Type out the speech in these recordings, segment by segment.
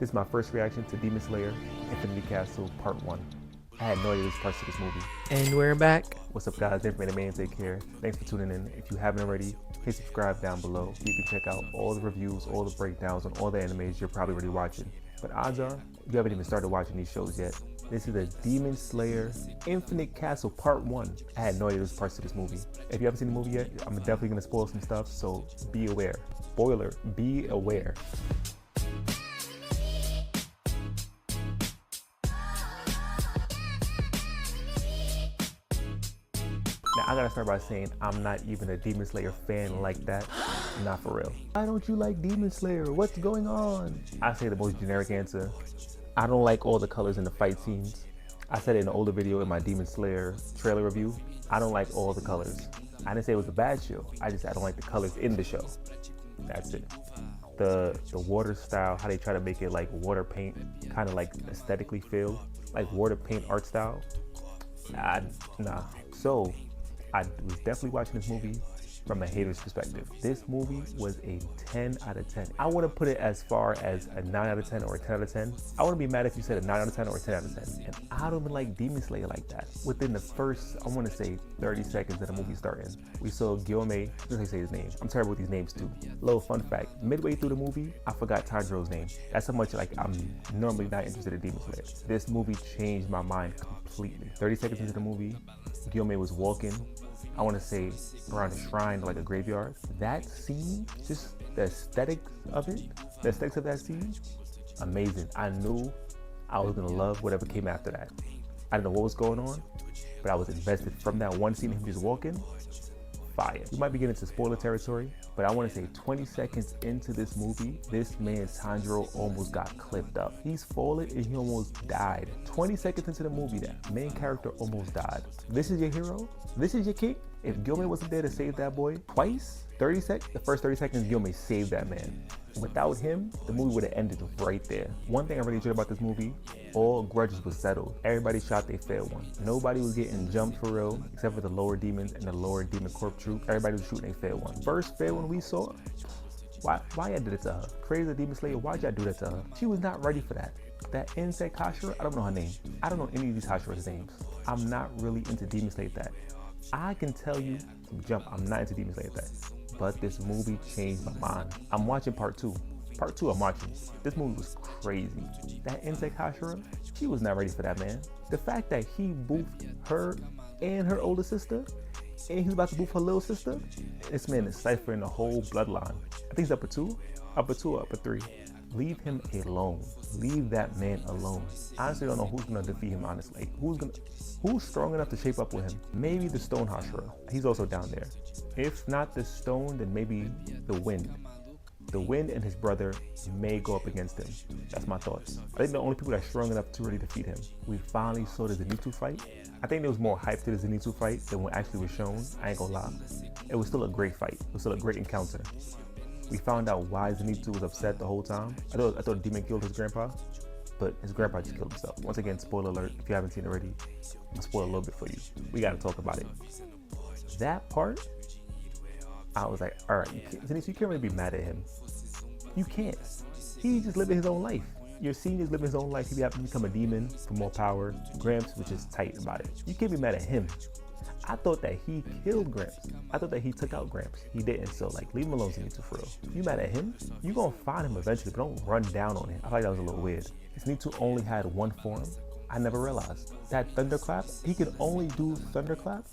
This is my first reaction to Demon Slayer Infinity Castle Part 1. I had no idea there's parts to this movie. And we're back. What's up guys, thanks for making it, take care. Thanks for tuning in. If you haven't already, hit subscribe down below so you can check out all the reviews, all the breakdowns on all the animes you're probably already watching. But odds are, you haven't even started watching these shows yet. This is the Demon Slayer Infinite Castle Part 1. I had no idea there's parts to this movie. If you haven't seen the movie yet, I'm definitely gonna spoil some stuff, so be aware. Spoiler, be aware. Now, I gotta start by saying I'm not even a Demon Slayer fan like that. Not for real. Why don't you like Demon Slayer? What's going on? I say the most generic answer. I don't like all the colors in the fight scenes. I said it in an older video in my Demon Slayer trailer review. I don't like all the colors. I didn't say it was a bad show. I just said I don't like the colors in the show. That's it. The water style, how they try to make it like water paint, kind of like aesthetically feel, like water paint art style. Nah. So, I was definitely watching this movie from a hater's perspective. This movie was a 10 out of 10. I wouldn't put it as far as a 9 out of 10 or a 10 out of 10. I wouldn't be mad if you said a 9 out of 10 or a 10 out of 10. And I don't even like Demon Slayer like that. Within the first, I want to say 30 seconds of the movie starting, we saw Gyome, how do I say his name? I'm terrible with these names too. Little fun fact, midway through the movie, I forgot Tanjiro's name. That's how much like I'm normally not interested in Demon Slayer. This movie changed my mind completely. 30 seconds into the movie, Gyome was walking, I want to say around a shrine, like a graveyard. That scene, just the aesthetics of it, the aesthetics of that scene, amazing. I knew I was gonna love whatever came after that. I didn't know what was going on, but I was invested from that one scene of him just walking. Fire. We might be getting into spoiler territory, but I want to say 20 seconds into this movie, this man Tanjiro almost got clipped up. He's fallen and he almost died. 20 seconds into the movie, that main character almost died. This is your hero? This is your king? If Gyome wasn't there to save that boy twice, the first 30 seconds, Gyome saved that man. Without him, the movie would have ended right there. One thing I really enjoyed about this movie, all grudges was settled. Everybody shot their fair one. Nobody was getting jumped for real, except for the lower demons and the lower demon corp troop. Everybody was shooting their fair one. First fair one we saw, why y'all did it to her? Crazy Demon Slayer, why'd y'all do that to her? She was not ready for that. That insect Hashira, I don't know her name. I don't know any of these Hashira's names. I'm not really into Demon Slayer that. I can tell you from jump, I'm not into Demon Slayer that. But this movie changed my mind. I'm watching part 2. Part 2 I'm watching. This movie was crazy. That insect Hashira, she was not ready for that, man. The fact that he boofed her and her older sister, and he's about to boof her little sister, this man is ciphering the whole bloodline. I think he's up at 2 or up at 3. Leave him alone. Leave that man alone. I honestly don't know who's gonna defeat him, honestly. Who's strong enough to shape up with him? Maybe the stone Hashira. He's also down there. If not the stone, then maybe the wind. The wind and his brother may go up against him. That's my thoughts. I think the only people that's strong enough to really defeat him. We finally saw the Zenitsu fight. I think there was more hype to the Zenitsu fight than what actually was shown. I ain't gonna lie. It was still a great fight. It was still a great encounter. We found out why Zenitsu was upset the whole time. I thought the demon killed his grandpa, but his grandpa just killed himself. Once again, spoiler alert, if you haven't seen it already, I'm gonna spoil a little bit for you. We gotta talk about it. That part, I was like, all right, Zenitsu, you can't really be mad at him. You can't. He's just living his own life. Your senior's living his own life. He happened to become a demon for more power. Gramps was just tight about it. You can't be mad at him. I thought that he killed Gramps. I thought that he took out Gramps. He didn't, so like, leave him alone, Zenitsu, for real. You mad at him? You gonna find him eventually, but don't run down on him. I thought that was a little weird. Zenitsu only had one form. I never realized. That thunderclap, he could only do thunderclap?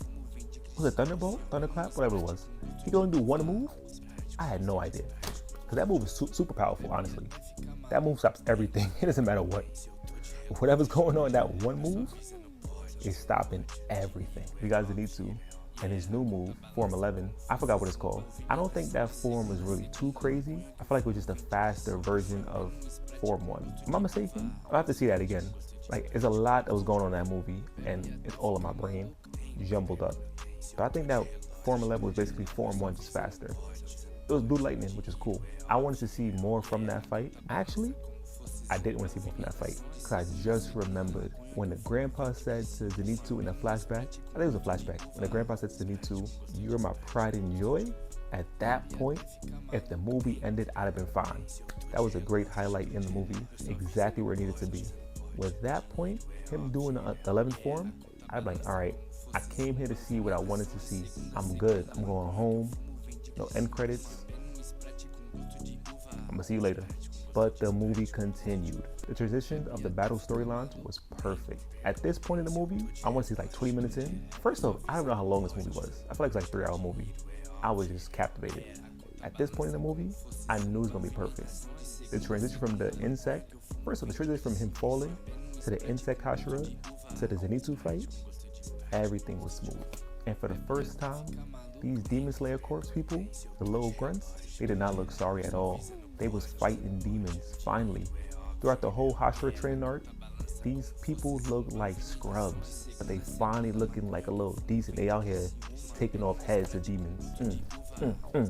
Was it thunderbolt? Thunderclap? Whatever it was. He could only do one move? I had no idea. Because that move is super powerful, honestly. That move stops everything. It doesn't matter what. Whatever's going on, that one move is stopping everything. We got Zenitsu and his new move, Form 11. I forgot what it's called. I don't think that form was really too crazy. I feel like it was just a faster version of Form 1. Am I mistaken? I'll have to see that again. Like, there's a lot that was going on in that movie, and it's all in my brain, jumbled up. But I think that Form 11 was basically Form 1, just faster. It was Blue Lightning, which is cool. I wanted to see more from that fight. Actually, I didn't want to see more from that fight, because I just remembered when the grandpa said to Zenitsu in the flashback, I think it was a flashback, when the grandpa said to Zenitsu, "You're my pride and joy," At that point, if the movie ended, I'd have been fine. That was a great highlight in the movie, exactly where it needed to be. With that point, him doing the 11th form, I'd be like, all right, I came here to see what I wanted to see. I'm good. I'm going home. No end credits. I'm gonna see you later. But the movie continued. The transition of the battle storylines was perfect. At this point in the movie, I want to see like 20 minutes in. First off, I don't know how long this movie was. I feel like it's like a 3-hour movie. I was just captivated. At this point in the movie, I knew it was gonna be perfect. The transition from the insect, first of all, the transition from him falling to the insect Hashira to the Zenitsu fight, everything was smooth. And for the first time, these Demon Slayer corpse people, the little grunts, they did not look sorry at all. They was fighting demons, finally. Throughout the whole Hashira training arc, these people look like scrubs, but they finally looking like a little decent. They out here taking off heads of demons,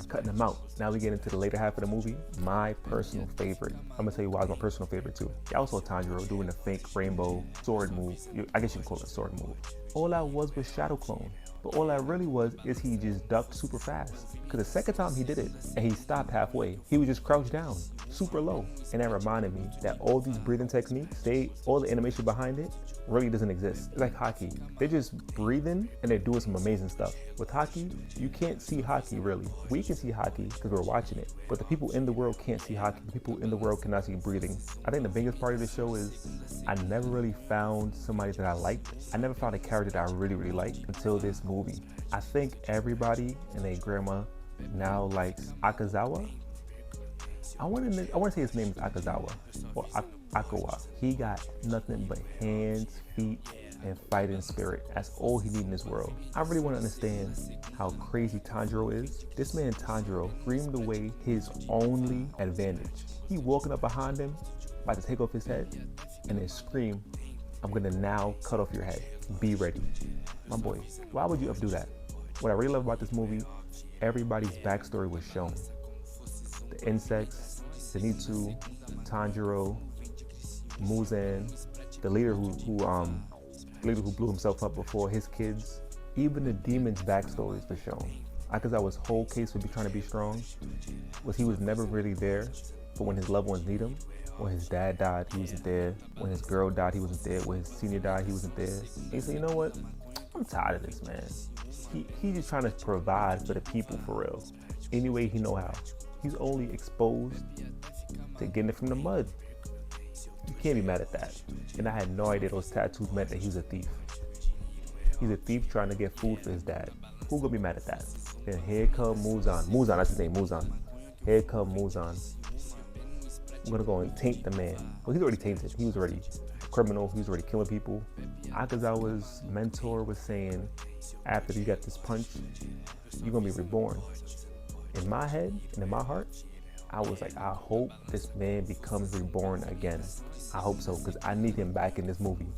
cutting them out. Now we get into the later half of the movie, my personal favorite. I'm gonna tell you why it's my personal favorite too. Y'all saw Tanjiro doing the fake rainbow sword move. I guess you can call it a sword move. All that was Shadow Clone. But all that really was is he just ducked super fast. Because the second time he did it, and he stopped halfway, he would just crouch down, super low. And that reminded me that all these breathing techniques, all the animation behind it, really doesn't exist. It's like Haki. They're just breathing and they're doing some amazing stuff. With Haki, you can't see Haki really. We can see Haki because we're watching it. But the people in the world can't see Haki. The people in the world cannot see breathing. I think the biggest part of the show is I never really found somebody that I liked. I never found a character that I really, really liked until this movie. I think everybody and their grandma now likes Akazawa. I want to say his name is Akazawa or Akawa. He got nothing but hands, feet, and fighting spirit. That's all he needs in this world. I really want to understand how crazy Tanjiro is. This man Tanjiro screamed away his only advantage. He walking up behind him, about to take off his head, and then scream, "I'm gonna now cut off your head. Be ready." My boy, why would you ever do that? What I really love about this movie, everybody's backstory was shown. The insects, Zenitsu, Tanjiro, Muzan, the leader who blew himself up before, his kids, even the demons' backstories were shown. Akazawa's whole case for trying to be strong was he was never really there for when his loved ones need him. When his dad died, he wasn't there. When his girl died, he wasn't there. When his senior died, he wasn't there. And he said, you know what? I'm tired of this, man. He's just trying to provide for the people for real. Any way he know how. He's only exposed to getting it from the mud. You can't be mad at that. And I had no idea those tattoos meant that he was a thief. He's a thief trying to get food for his dad. Who gonna be mad at that? Then here come Muzan. Muzan, that's his name, Muzan. Here come Muzan. I'm gonna go and taint the man. Well, he's already tainted. He was already a criminal. He was already killing people. Akazawa's mentor was saying, after you got this punch, you're gonna be reborn. In my head and in my heart, I was like, I hope this man becomes reborn again. I hope so, because I need him back in this movie.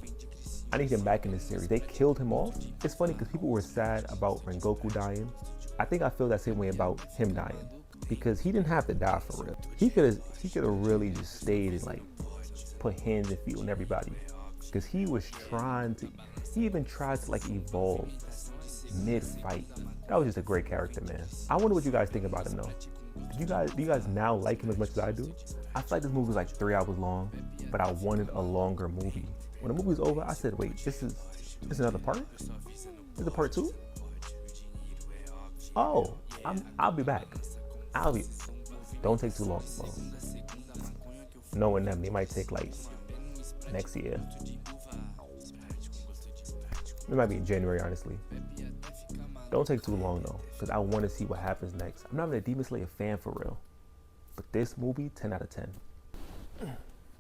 I need him back in this series. They killed him off. It's funny because people were sad about Rengoku dying. I think I feel that same way about him dying, because he didn't have to die for real. He could have really just stayed and like put hands and feet on everybody, because he even tried to like evolve mid-fight. That was just a great character, man. I wonder what you guys think about him though. Do you guys now like him as much as I do? I feel like this movie was like 3 hours long, but I wanted a longer movie. When the movie was over, I said, wait, this is another part? This is a part 2? Oh, I'll be back. Don't take too long, bro. Knowing them, they might take like next year. It might be in January, honestly. Don't take too long though, because I want to see what happens next. I'm not even a Demon Slayer fan for real, but this movie, 10 out of 10.